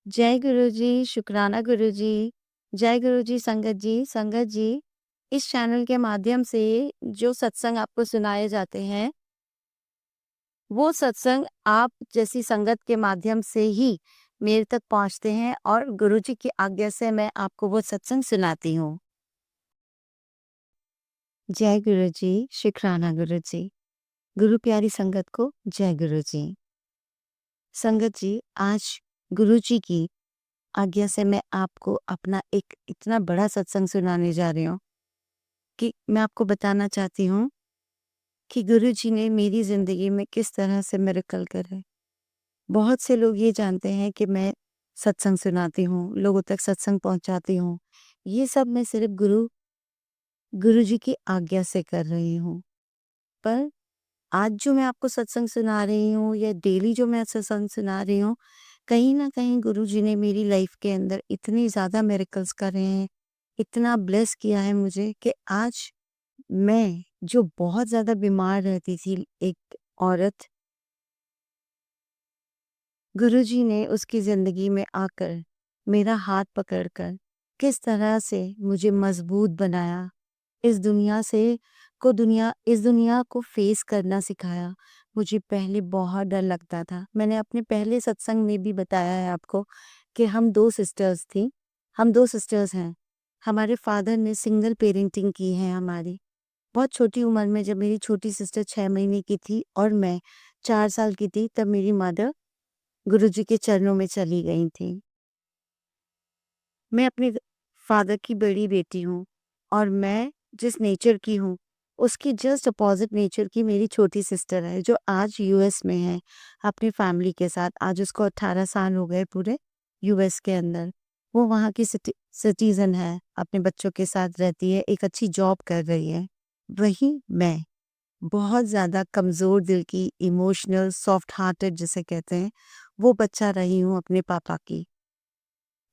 जय गुरु जी, शुक्राना गुरु जी। जय गुरु जी, संगत जी। संगत जी, इस चैनल के माध्यम से जो सत्संग आपको सुनाए जाते हैं, वो सत्संग आप जैसी संगत के माध्यम से ही मेरे तक पहुँचते हैं और गुरु जी की आज्ञा से मैं आपको वो सत्संग सुनाती हूँ। जय गुरु जी, शुक्राना गुरु जी। गुरु प्यारी संगत को जय गुरु जी। संगत जी, आज गुरु जी की आज्ञा से मैं आपको अपना एक इतना बड़ा सत्संग सुनाने जा रही हूँ कि मैं आपको बताना चाहती हूँ कि गुरुजी ने मेरी ज़िंदगी में किस तरह से मिरेकल करे। बहुत से लोग ये जानते हैं कि मैं सत्संग सुनाती हूँ, लोगों तक सत्संग पहुँचाती हूँ। ये सब मैं सिर्फ़ गुरुजी की आज्ञा से कर रही हूँ। पर आज जो मैं आपको सत्संग सुना रही हूँ या डेली जो मैं सत्संग सुना रही हूँ, कहीं न कहीं गुरुजी ने मेरी लाइफ़ के अंदर इतनी ज़्यादा मिरेकल्स करे हैं, इतना ब्लेस किया है मुझे कि आज मैं जो बहुत ज़्यादा बीमार रहती थी एक औरत, गुरुजी ने उसकी ज़िंदगी में आकर मेरा हाथ पकड़कर किस तरह से मुझे मज़बूत बनाया, इस दुनिया को फ़ेस करना सिखाया। मुझे पहले बहुत डर लगता था। मैंने अपने पहले सत्संग में भी बताया है आपको कि हम 2 सिस्टर्स थीं, हम 2 सिस्टर्स हैं। हमारे फादर ने सिंगल पेरेंटिंग की है हमारी। बहुत छोटी उम्र में जब मेरी छोटी सिस्टर 6 महीने की थी और मैं 4 साल की थी, तब मेरी मदर गुरुजी के चरणों में चली गई थी। मैं अपने फादर की बड़ी बेटी हूँ और मैं जिस नेचर की हूँ, उसकी जस्ट अपोज़िट नेचर की मेरी छोटी सिस्टर है, जो आज यूएस में है, अपनी फैमिली के साथ। आज उसको 18 साल हो गए पूरे यूएस के अंदर। वो वहाँ की सिटीज़न है, अपने बच्चों के साथ रहती है, एक अच्छी जॉब कर रही है। वहीं मैं बहुत ज़्यादा कमज़ोर दिल की, इमोशनल, सॉफ्ट हार्टेड जिसे कहते हैं, वो बच्चा रही हूँ अपने पापा की।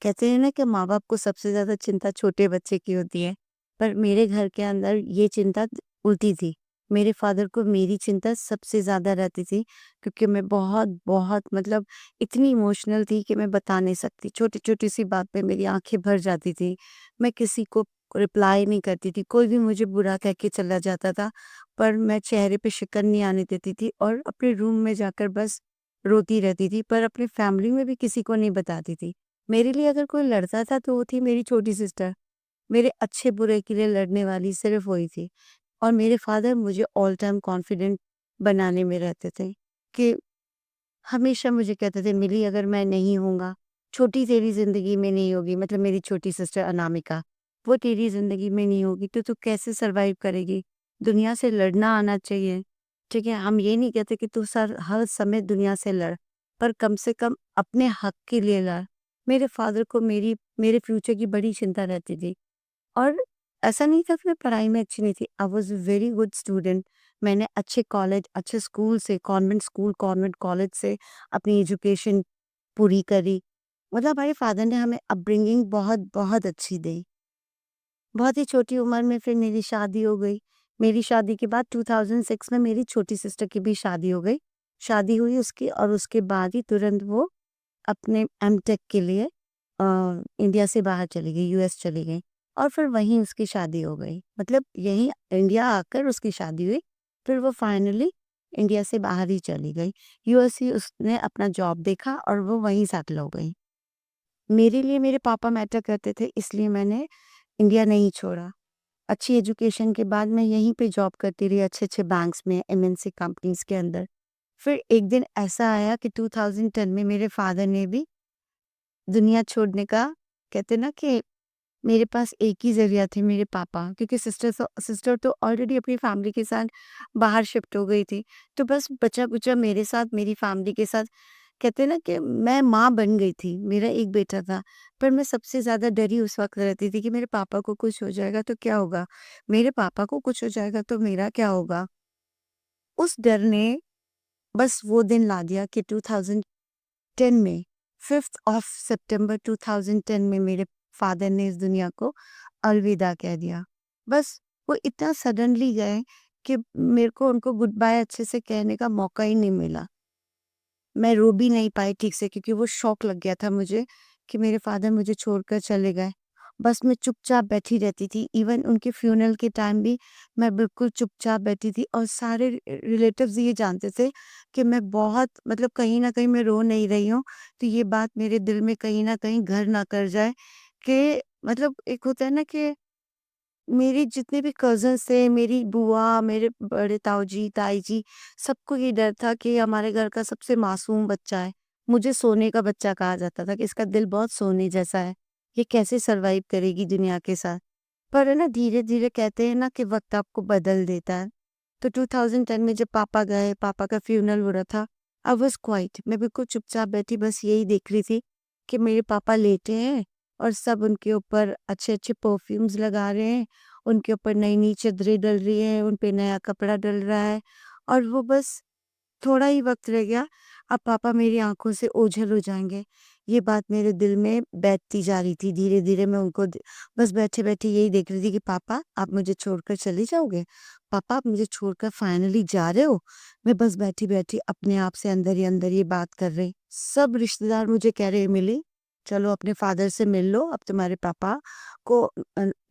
कहते हैं ना कि माँ-बाप को सबसे ज़्यादा चिंता छोटे बच्चे की होती है, पर मेरे घर के अंदर ये चिंता उल्टी थी। मेरे फ़ादर को मेरी चिंता सबसे ज़्यादा रहती थी क्योंकि मैं बहुत मतलब इतनी इमोशनल थी कि मैं बता नहीं सकती। छोटी-छोटी सी बात पे मेरी आँखें भर जाती थी। मैं किसी को रिप्लाई नहीं करती थी, कोई भी मुझे बुरा कह के चला जाता था, पर मैं चेहरे पे शिकन नहीं आने देती थी और अपने रूम में जाकर बस रोती रहती थी, पर अपनी फैमिली में भी किसी को नहीं बताती थी। मेरे लिए अगर कोई लड़ता था तो वो थी मेरी छोटी सिस्टर। मेरे अच्छे-बुरे के लिए लड़ने वाली सिर्फ़ वही थी और मेरे फ़ादर मुझे ऑल टाइम कॉन्फिडेंट बनाने में रहते थे कि हमेशा मुझे कहते थे, "मिली अगर मैं नहीं होऊँगा, छोटी तेरी ज़िंदगी में नहीं होगी।" मतलब मेरी छोटी सिस्टर अनामिका, "वो तेरी ज़िंदगी में नहीं होगी तो तू कैसे सर्वाइव करेगी? दुनिया से लड़ना आना चाहिए, ठीक है? हम ये नहीं कहते कि तू हर समय दुनिया से लड़, पर कम से कम अपने हक के लिए लड़।" मेरे फ़ादर को मेरे फ्यूचर की बड़ी चिंता रहती थी और ऐसा नहीं था कि मैं पढ़ाई में अच्छी नहीं थी। I was a very good student. मैंने अच्छे कॉलेज, अच्छे स्कूल से कॉन्वेंट स्कूल, कॉन्वेंट कॉलेज से अपनी एजुकेशन पूरी करी। मतलब हमारे फादर ने हमें अपब्रिंगिंग बहुत अच्छी दी। बहुत ही छोटी उम्र में फिर मेरी शादी हो गई। मेरी शादी के बाद 2006 में मेरी छोटी सिस्टर की भी शादी हो गई। शादी हुई उसकी और उसके बाद ही तुरंत वो अपने एमटेक के लिए इंडिया से बाहर चली गई, यूएस चली गई और फिर वहीं उसकी शादी हो गई। मतलब यहीं इंडिया आकर उसकी शादी हुई, फिर वो फाइनली इंडिया से बाहर ही चली गई। यूएस ही उसने अपना जॉब देखा और वो वहीं सेटल हो गई। मेरे लिए मेरे पापा मैटर करते थे इसलिए मैंने इंडिया नहीं छोड़ा। अच्छी एजुकेशन के बाद मैं यहीं पे जॉब करती रही अच्छे-अच्छे बैंक्स में, एमएनसी कंपनीज़ के अंदर। फिर एक दिन ऐसा आया कि 2010 में मेरे फादर ने भी दुनिया छोड़ने का कहते हैं ना कि मेरे पास एक ही ज़रिया थे मेरे पापा क्योंकि सिस्टर तो ऑलरेडी अपनी फैमिली के साथ बाहर शिफ्ट हो गई थी। तो बस बचा-कुचा मेरे साथ मेरी फैमिली के साथ कहते हैं ना कि मैं माँ बन गई थी। मेरा एक बेटा था, पर मैं सबसे ज़्यादा डरी उस वक़्त रहती थी कि मेरे पापा को कुछ हो जाएगा तो क्या होगा? मेरे पापा को कुछ हो जाएगा तो मेरा क्या होगा? उस डर ने बस वो दिन ला दिया कि 2010 में 5th ऑफ सितंबर 2010 में मेरे फादर ने इस दुनिया को अलविदा कह दिया। बस वो इतना सडनली गए कि मेरे को उनको गुड बाय अच्छे से कहने का मौका ही नहीं मिला। मैं रो भी नहीं पाई ठीक से क्योंकि वो शॉक लग गया था मुझे कि मेरे फादर मुझे छोड़कर चले गए। बस मैं चुपचाप बैठी रहती थी। इवन उनके फ्यूनरल के टाइम भी मैं बिल्कुल चुपचाप बैठी थी और सारे रिलेटिव्स ये जानते थे कि मैं बहुत मतलब कहीं न कहीं मैं रो नहीं रही हूँ, तो ये बात मेरे दिल में कहीं न कहीं घर ना कर जाए कि मतलब एक होता है ना कि मेरे जितने भी कज़िन्स थे, मेरी बुआ, मेरे बड़े ताऊ जी, ताई जी, सबको ये डर था कि हमारे घर का सबसे मासूम बच्चा है। मुझे सोने का बच्चा कहा जाता था कि इसका दिल बहुत सोने जैसा है, ये कैसे सर्वाइव करेगी दुनिया के साथ। पर है ना धीरे-धीरे कहते हैं ना कि वक़्त आपको बदल देता है। तो 2010 में जब पापा गए, पापा का फ्यूनरल हो रहा था, आई वाज़ क्वाइट मैं बिल्कुल चुपचाप बैठी बस यही देख रही थी कि मेरे पापा लेटे हैं और सब उनके ऊपर अच्छे-अच्छे परफ्यूम्स लगा रहे हैं, उनके ऊपर नई-नई चद्दरें डल रही हैं, उन पे नया कपड़ा डल रहा है और वो बस थोड़ा ही वक़्त रह गया, अब पापा मेरी आँखों से ओझल हो जाएँगे। ये बात मेरे दिल में बैठती जा रही थी, धीरे-धीरे मैं उनको द बस बैठे-बैठे यही देख रही थी कि पापा आप मुझे छोड़कर चले जाओगे? पापा आप मुझे छोड़कर फाइनली जा रहे हो? मैं बस बैठी-बैठी अपने आप से अंदर ही अंदर ये बात कर रही। सब रिश्तेदार मुझे कह रहे मिली, चलो अपने फादर से मिल लो, अब तुम्हारे पापा को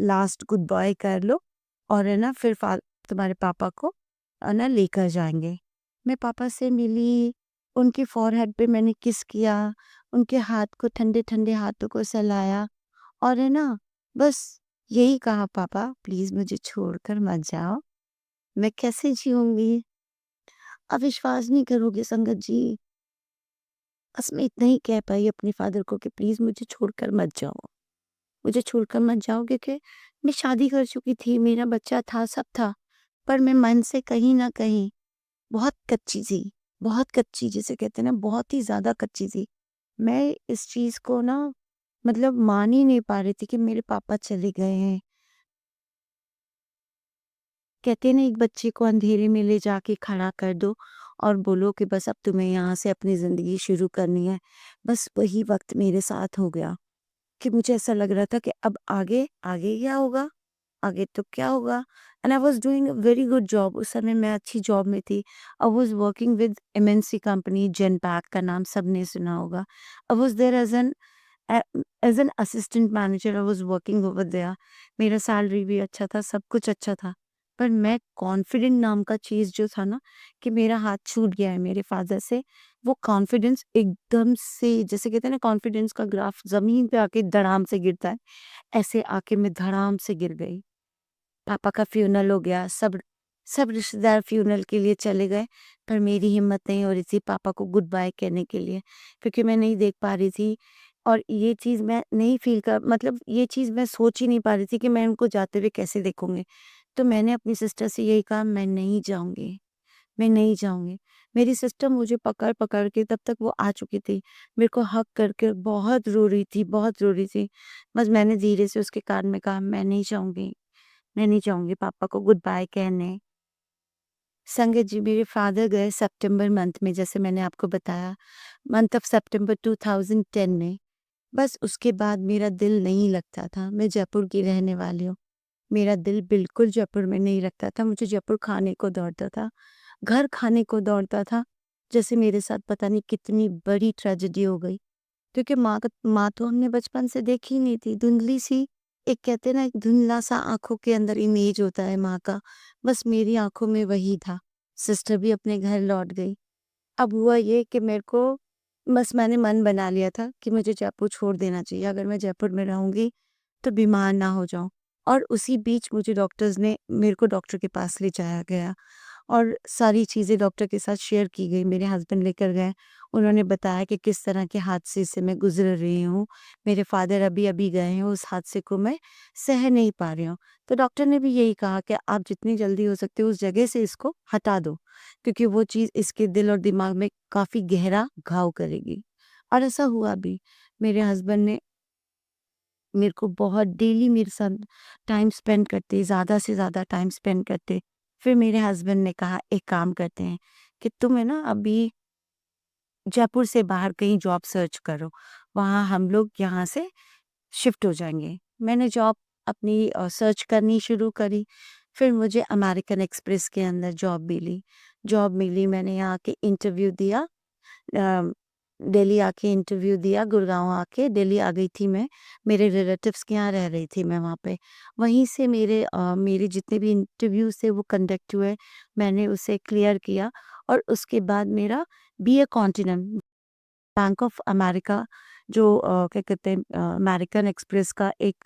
लास्ट गुड बाय कर लो और है ना फिर तुम्हारे पापा को ना लेकर जाएँगे। मैं पापा से मिली, उनके फ़ॉरहेड पे मैंने किस किया, उनके हाथ को ठंडे-ठंडे हाथों को सहलाया और है ना, बस यही कहा पापा प्लीज़ मुझे छोड़कर मत जाओ, मैं कैसे जीऊँगी? आप विश्वास नहीं करोगे संगत जी, बस मैं इतना ही कह पाई अपने फादर को कि प्लीज़ मुझे छोड़कर मत जाओ। मुझे छोड़कर मत जाओ क्योंकि मैं शादी कर चुकी थी, मेरा बच्चा था, सब था, पर मैं मन से कहीं न कहीं बहुत कच्ची थी, बहुत कच्ची जिसे कहते हैं ना बहुत ही ज़्यादा कच्ची थी। मैं इस चीज़ को ना मतलब मान ही नहीं पा रही थी कि मेरे पापा चले गए हैं। कहते हैं ना एक बच्चे को अंधेरे में ले जाके खड़ा कर दो और बोलो कि बस अब तुम्हें यहाँ से अपनी ज़िंदगी शुरू करनी है। बस वही वक़्त मेरे साथ हो गया कि मुझे ऐसा लग रहा था कि अब आगे, आगे क्या होगा? आगे तो क्या होगा? And I was doing a very good job उस समय मैं अच्छी जॉब में थी। I was working with MNC company Genpact का नाम सबने सुना होगा। I was there a as an assistant manager I was working over there. मेरा सैलरी भी अच्छा था, सब कुछ अच्छा था। पर मैं कॉन्फिडेंट नाम का चीज़ जो था ना कि मेरा हाथ छूट गया है मेरे फ़ादर से, वो कॉन्फिडेंस एकदम से जैसे कहते हैं ना कॉन्फिडेंस का ग्राफ ज़मीन पे आके धड़ाम से गिरता है, ऐसे आके मैं धड़ाम से गिर गई। पापा का फ्यूनरल हो गया, सब सब रिश्तेदार फ्यूनरल के लिए चले गए, पर मेरी हिम्मत नहीं हो रही थी पापा को गुड बाय कहने के लिए, क्योंकि मैं नहीं देख पा रही थी और ये चीज़ मैं नहीं फ़ील कर मतलब ये चीज़ मैं सोच ही नहीं पा रही थी कि मैं उनको जाते हुए कैसे देखूँगी। तो मैंने अपनी सिस्टर से यही कहा, "मैं नहीं जाऊँगी, मैं नहीं जाऊँगी।" मेरी सिस्टर मुझे पकड़-पकड़ के तब तक वो आ चुकी थी, मेरे को हग करके बहुत रो रही थी, बहुत रो रही थी। बस मैंने धीरे से उसके कान में कहा, "मैं नहीं जाऊँगी।" मैं नहीं जाऊँगी पापा को गुड बाय कहने। संगत जी मेरे फादर गए सितंबर मंथ में जैसे मैंने आपको बताया, मंथ ऑफ सितंबर 2010 में। बस उसके बाद मेरा दिल नहीं लगता था। मैं जयपुर की रहने वाली हूँ। मेरा दिल बिल्कुल जयपुर में नहीं लगता था। मुझे जयपुर खाने को दौड़ता था, घर खाने को दौड़ता था। जैसे मेरे साथ पता नहीं कितनी बड़ी ट्रेजेडी हो गई। क्योंकि माँ तो हमने बचपन से देखी ही नहीं थी, धुंधली-सी एक कहते हैं ना एक धुंधला-सा आँखों के अंदर इमेज होता है माँ का, बस मेरी आँखों में वही था। सिस्टर भी अपने घर लौट गई। अब हुआ ये कि मेरे को बस मैंने मन बना लिया था कि मुझे जयपुर छोड़ देना चाहिए, अगर मैं जयपुर में रहूँगी तो बीमार ना हो जाऊँ। और उसी बीच मुझे डॉक्टर्स ने मेरे को डॉक्टर के पास ले जाया गया। और सारी चीज़ें डॉक्टर के साथ शेयर की गई। मेरे हस्बैंड लेकर गए। उन्होंने बताया कि किस तरह के हादसे से मैं गुज़र रही हूँ। मेरे फ़ादर अभी-अभी गए हैं, उस हादसे को मैं सह नहीं पा रही हूँ। तो डॉक्टर ने भी यही कहा कि आप जितनी जल्दी हो सकते हो उस जगह से इसको हटा दो, क्योंकि वो चीज़ इसके दिल और दिमाग में काफ़ी गहरा घाव करेगी। और ऐसा हुआ भी। मेरे हस्बैंड ने मेरे को बहुत डेली मेरे साथ टाइम स्पेंड करते, ज़्यादा से ज़्यादा टाइम स्पेंड करते। फिर मेरे हस्बैंड ने कहा एक काम करते हैं कि तुम है ना अभी जयपुर से बाहर कहीं जॉब सर्च करो, वहाँ हम लोग यहाँ से शिफ्ट हो जाएँगे। मैंने जॉब अपनी सर्च करनी शुरू करी, फिर मुझे अमेरिकन एक्सप्रेस के अंदर जॉब मिली। जॉब मिली, मैंने यहाँ के इंटरव्यू दिया, दिल्ली आके इंटरव्यू दिया, गुड़गाँव आके दिल्ली आ गई थी मैं, मेरे रिलेटिव्स के यहाँ रह रही थी मैं वहाँ पे। वहीं से मेरे जितने भी इंटरव्यूज़ थे वो कंडक्ट हुए, मैंने उसे क्लियर किया और उसके बाद मेरा BA continent bank of America जो क्या कहते हैं अमेरिकन एक्सप्रेस का एक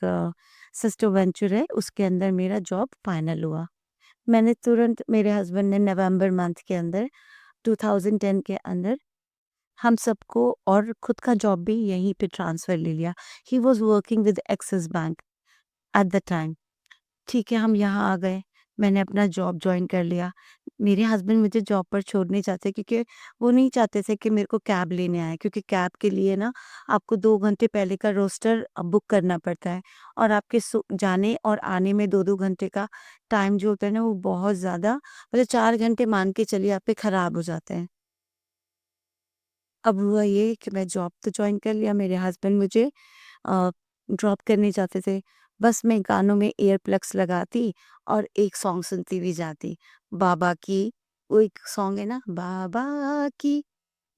सिस्टर वेंचर है, उसके अंदर मेरा जॉब फाइनल हुआ। मैंने तुरंत मेरे हस्बैंड ने नवंबर मंथ के अंदर 2010 के अंदर हम सबको और खुद का जॉब भी यहीं पे ट्रांसफ़र ले लिया। He was working with axis bank at the time. ठीक है, हम यहाँ आ गए, मैंने अपना जॉब जॉइन कर लिया। मेरे हस्बैंड मुझे जॉब पर छोड़ नहीं चाहते क्योंकि वो नहीं चाहते थे कि मेरे को कैब लेने आएँ क्योंकि कैब के लिए ना आपको 2 घंटे पहले का रोस्टर बुक करना पड़ता है और आपके जाने और आने में 2-2 घंटे का टाइम जो होता है ना वो बहुत ज़्यादा मतलब 4 घंटे मान के चलिए आपके खराब हो जाते हैं। अब हुआ ये कि मैं जॉब तो जॉइन कर लिया, मेरे हस्बैंड मुझे अ, ड्रॉप करने जाते थे। बस मैं कानों में ईयर प्लग्स लगाती और एक सॉन्ग सुनती हुई जाती। बाबा की वो एक सॉन्ग है ना, बाबा की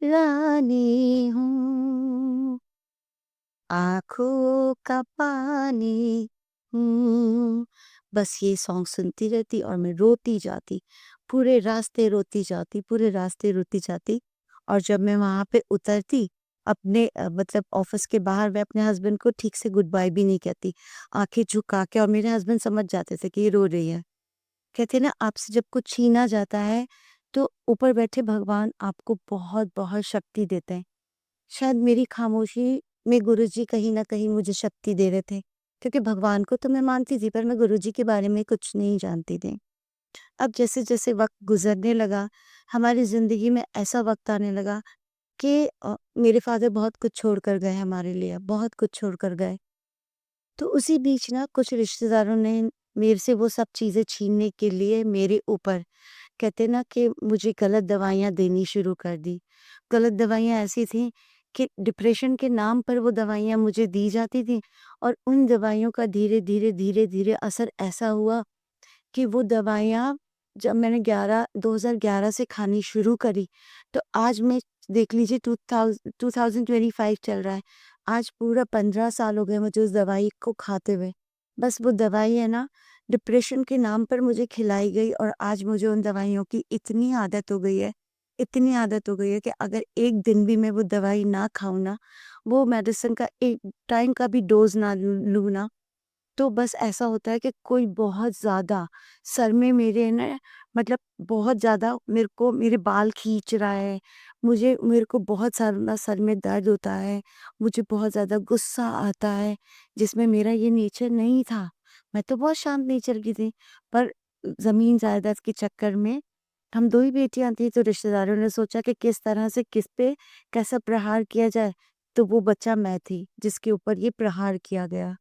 रानी हूँ, आँखों का पानी हूँ। बस ये सॉन्ग सुनती रहती और मैं रोती जाती। पूरे रास्ते रोती जाती, पूरे रास्ते रोती जाती और जब मैं वहाँ पे उतरती अपने मतलब ऑफ़िस के बाहर मैं अपने हस्बैंड को ठीक से गुड बाय भी नहीं कहती। आँखें झुका के और मेरे हस्बैंड समझ जाते थे कि ये रो रही है। कहते हैं ना आपसे जब कुछ छीना जाता है, तो ऊपर बैठे भगवान आपको बहुत-बहुत शक्ति देते हैं। शायद मेरी खामोशी में गुरुजी कहीं न कहीं मुझे शक्ति दे रहे थे, क्योंकि भगवान को तो मैं मानती थी पर मैं गुरुजी के बारे में कुछ नहीं जानती थी। अब जैसे-जैसे वक़्त गुज़रने लगा, हमारी ज़िंदगी में ऐसा वक़्त आने लगा कि मेरे फ़ादर बहुत कुछ छोड़ कर गए हमारे लिए, बहुत कुछ छोड़ कर गए। तो उसी बीच ना कुछ रिश्तेदारों ने मेरे से वो सब चीज़ें छीनने के लिए मेरे ऊपर कहते हैं ना कि मुझे गलत दवाइयाँ देनी शुरू कर दी। गलत दवाइयाँ ऐसी थी कि डिप्रेशन के नाम पर वो दवाइयाँ मुझे दी जाती थी और उन दवाइयों का धीरे-धीरे, धीरे-धीरे असर ऐसा हुआ कि वो दवाइयाँ जब मैंने 2011 से खानी शुरू करी, तो आज मैं देख लीजिए 2025 चल रहा है। आज पूरा 15 साल हो गए मुझे उस दवाई को खाते हुए। बस वो दवाई है ना, डिप्रेशन के नाम पर मुझे खिलाई गई और आज मुझे उन दवाइयों की इतनी आदत हो गई है, इतनी आदत हो गई है कि अगर एक दिन भी मैं वो दवाई ना खाऊँ ना, वो मेडिसिन का एक टाइम का भी डोज़ ना लूँ ना, तो बस ऐसा होता है कि कोई बहुत ज़्यादा सर में मेरे ना मतलब बहुत ज़्यादा मेरे को मेरे बाल खींच रहा है, मेरे को बहुत सारा सर में दर्द होता है, मुझे बहुत ज़्यादा गुस्सा आता है, जिसमें मेरा ये नेचर नहीं था। मैं तो बहुत शांत नेचर की थी, पर ज़मीन जायदाद के चक्कर में हम 2 ही बेटियाँ थीं, तो रिश्तेदारों ने सोचा कि किस तरह से किस पे कैसा प्रहार किया जाए, तो वो बच्चा मैं थी, जिसके ऊपर ये प्रहार किया गया।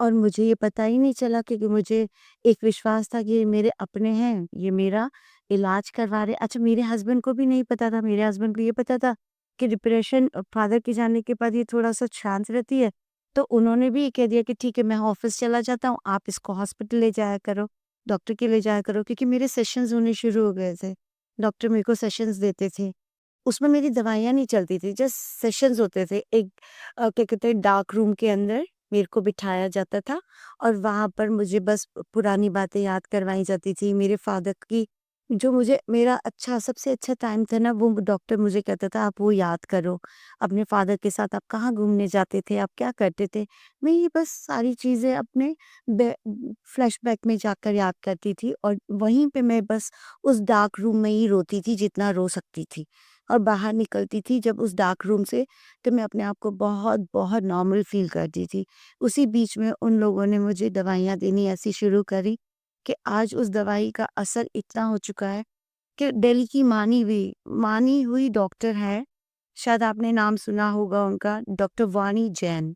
और मुझे ये पता ही नहीं चला क्योंकि मुझे एक विश्वास था कि ये मेरे अपने हैं, ये मेरा इलाज करवा रहे अच्छा मेरे हस्बैंड को भी नहीं पता था, मेरे हस्बैंड को ये पता था कि डिप्रेशन फादर के जाने के बाद ये थोड़ा-सा शांत रहती है, तो उन्होंने भी ये कह दिया कि ठीक है मैं ऑफ़िस चला जाता हूँ, आप इसको हॉस्पिटल ले जाया करो, डॉक्टर के ले जाया करो क्योंकि मेरे सेशंस होने शुरू हो गए थे। डॉक्टर मेरे को सेशंस देते थे। उसमें मेरी दवाइयाँ नहीं चलती थी, जस्ट सेशंस होते थे। एक क्या कहते हैं डार्क रूम के अंदर मेरे को बिठाया जाता था और वहाँ पर मुझे बस पुरानी बातें याद करवाई जाती थी। मेरे फ़ादर की जो मुझे मेरा अच्छा सबसे अच्छा टाइम था ना वो डॉक्टर मुझे कहता था आप वो याद करो। अपने फ़ादर के साथ आप कहाँ घूमने जाते थे, आप क्या करते थे? मैं ये बस सारी चीज़ें अपने बे फ्लैशबैक में जाकर याद करती थी और वहीं पे मैं बस उस डार्क रूम में ही रोती थी जितना रो सकती थी। और बाहर निकलती थी जब उस डार्क रूम से तो मैं अपने आप को बहुत-बहुत नॉर्मल फ़ील करती थी। उसी बीच में उन लोगों ने मुझे दवाइयाँ देनी ऐसी शुरू करी कि आज उस दवाई का असर इतना हो चुका है कि दिल्ली की मानी हुई डॉक्टर है, शायद आपने नाम सुना होगा उनका डॉक्टर वाणी जैन।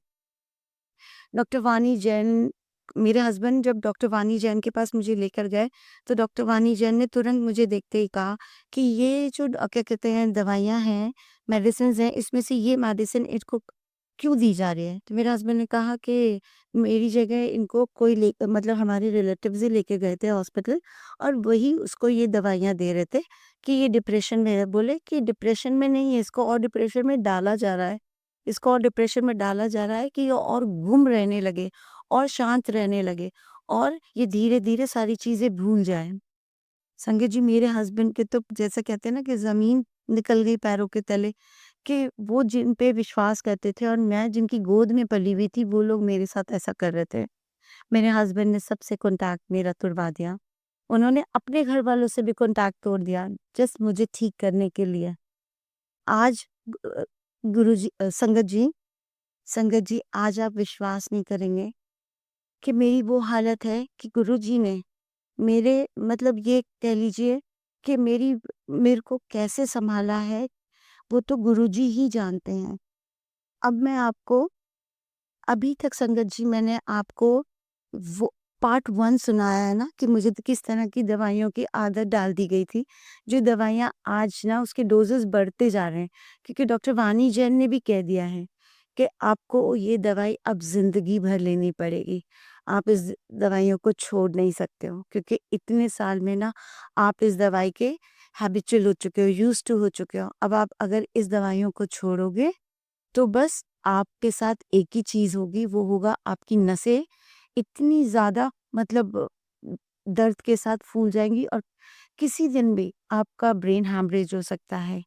डॉक्टर वाणी जैन मेरे हस्बैंड जब डॉक्टर वाणी जैन के पास मुझे लेकर गए, तो डॉक्टर वाणी जैन ने तुरंत मुझे देखते ही कहा कि ये जो क्या कहते हैं दवाइयाँ हैं, मेडिसिन्स हैं, इसमें से ये मेडिसिन इसको क्यों दी जा रही है? तो मेरे हस्बैंड ने कहा कि मेरी जगह इनको कोई ले मतलब हमारे रिलेटिव्स ही लेके गए थे हॉस्पिटल और वही उसको ये दवाइयाँ दे रहे थे कि ये डिप्रेशन में है। बोले कि डिप्रेशन में नहीं है, इसको और डिप्रेशन में डाला जा रहा है। इसको और डिप्रेशन में डाला जा रहा है कि ये और गुम रहने लगे और शांत रहने लगे और ये धीरे-धीरे सारी चीज़ें भूल जाए। संगत जी, मेरे हस्बैंड के तो जैसे कहते हैं ना कि ज़मीन निकल गई पैरों के तले कि वो जिन पे विश्वास करते थे और मैं जिनकी गोद में पली हुई थी, वो लोग मेरे साथ ऐसा कर रहे थे। मेरे हस्बैंड ने सबसे कॉन्टैक्ट मेरा तुड़वा दिया। उन्होंने अपने घरवालों से भी कॉन्टैक्ट तोड़ दिया, जस्ट मुझे ठीक करने के लिए। आज संगत जी आज आप विश्वास नहीं करेंगे कि मेरी वो हालत है कि गुरुजी ने मेरे मतलब ये कह लीजिए कि मेरे को कैसे सँभाला है, वो तो गुरुजी ही जानते हैं। अब मैं आपको अभी तक संगत जी मैंने आपको वो पार्ट 1 सुनाया है ना कि मुझे तो किस तरह की दवाइयों की आदत डाल दी गई थी। जो दवाइयाँ आज ना उसके डोज़ेज़ बढ़ते जा रहे हैं क्योंकि डॉक्टर वाणी जैन ने भी कह दिया है कि आपको ये दवाई अब ज़िंदगी भर लेनी पड़ेगी। आप इस दवाइयों को छोड़ नहीं सकते हो क्योंकि इतने साल में ना आप इस दवाई के हैबिचुअल हो चुके हो, यूज़्ड टू हो चुके हो। अब आप अगर इस दवाइयों को छोड़ोगे तो बस आपके साथ एक ही चीज़ होगी, वो होगा आपकी नसें इतनी ज़्यादा मतलब दर्द के साथ फूल जाएँगी और किसी दिन भी आपका ब्रेन हैमरेज हो सकता है।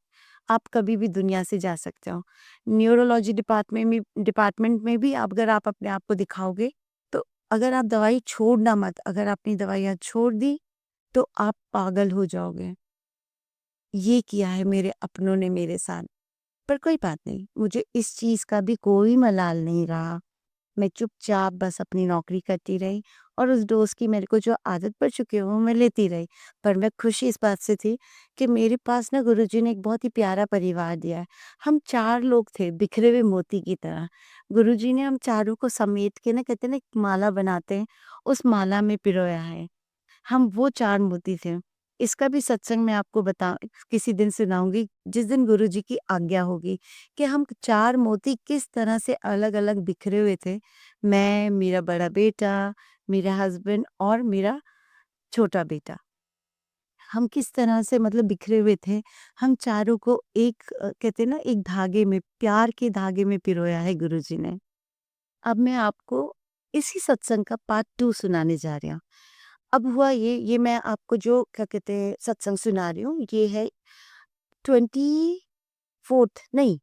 आप कभी भी दुनिया से जा सकते हो। न्यूरोलॉजी डिपार्टमेंट में भी अगर आप अपने आप को दिखाओगे, तो अगर आप दवाई छोड़ना मत, अगर आपने दवाइयाँ छोड़ दी, तो आप पागल हो जाओगे। ये किया है मेरे अपनों ने मेरे साथ। पर कोई बात नहीं, मुझे इस चीज़ का भी कोई मलाल नहीं रहा। मैं चुपचाप बस अपनी नौकरी करती रही और उस डोज़ की मेरे को जो आदत पड़ चुकी है वो मैं लेती रही। पर मैं खुश इस बात से थी कि मेरे पास ना गुरुजी ने एक बहुत ही प्यारा परिवार दिया है। हम 4 लोग थे बिखरे हुए मोती की तरह। गुरुजी ने हम चारों को समेट के ना कहते हैं ना एक माला बनाते हैं, उस माला में पिरोया है। हम वो 4 मोती थे। इसका भी सत्संग मैं आपको किसी दिन सुनाऊँगी, जिस दिन गुरुजी की आज्ञा होगी, कि हम 4 मोती किस तरह से अलग-अलग बिखरे हुए थे। मैं, मेरा बड़ा बेटा, मेरा हस्बैंड और मेरा छोटा बेटा। हम किस तरह से मतलब बिखरे हुए थे। हम चारों को एक कहते हैं ना एक धागे में, प्यार के धागे में पिरोया है गुरुजी ने। अब मैं आपको इसी सत्संग का पार्ट 2 सुनाने जा रही हूँ। अब हुआ ये मैं आपको जो क्या कहते हैं सत्संग सुना रही हूँ, ये है 24th नहीं,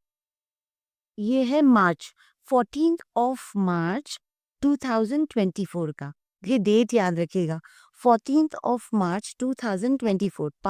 ये है मार्च 14th ऑफ मार्च 2024 का। ये डेट याद रखिएगा 14th ऑफ मार्च 2024